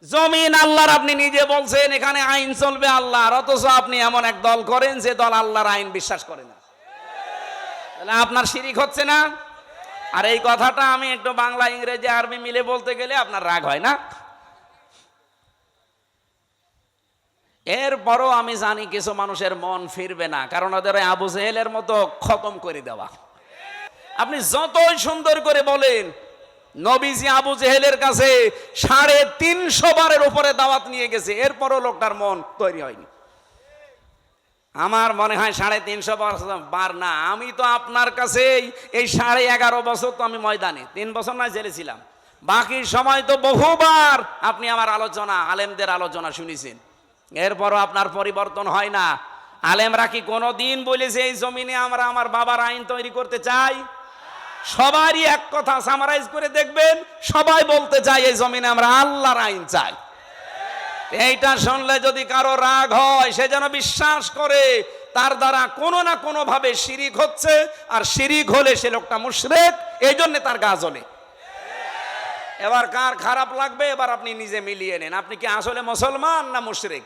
জমিন আল্লাহর, আপনি নিজে বলছেন এখানে আইন চলবে আল্লাহর, অথচ আপনি এমন এক দল করেন যে দল আল্লাহর আইন বিশ্বাস করে না। তাহলে আপনার শিরিক হচ্ছে না? আর এই কথাটা আমি একটু বাংলা ইংরেজি আরবি মিলে বলতে গেলে আপনার রাগ হয় না? এরপরও আমি জানি কিছু মানুষের মন ফিরবে না, কারণ ওদের আবু জেহেলের মতো খতম করে দেওয়া। আপনি যতই সুন্দর করে বলেন, নবীজি আবু জেহেলের কাছে 350 বারের উপরে দাওয়াত নিয়ে গেছে, এরপরও লোকটার মন তৈরি হয়নি। আমার মনে হয় 350 বার না, আমি তো আপনার কাছে এই 11.5 বছর তো আমি ময়দানে, 3 বছর নয় জেলে ছিলাম, বাকি সময় তো বহুবার আপনি আমার আলোচনা, আলেমদের আলোচনা শুনেছেন, এরপরও আপনার পরিবর্তন হয় না। আলেমরা কি কোনোদিন বলেছে এই জমিনে আমরা আমার বাবার আইন তৈরি করতে চাই? সবারই এক কথা, সামারাইজ করে দেখবেন, সবাই বলতে চাই এই জমিনে আমরা আল্লাহর আইন চাই। এইটা শুনলে যদি কারো রাগ হয়, সে যেন বিশ্বাস করে তার দ্বারা কোনো না কোনো ভাবে শিরিক হচ্ছে, আর শিরিক হলে সে লোকটা মুশরিক, এই জন্য তার গা জ্বলে। এবার কার খারাপ লাগবে এবার আপনি নিজে মিলিয়ে নেন, আপনি কি আসলে মুসলমান না মুশরিক?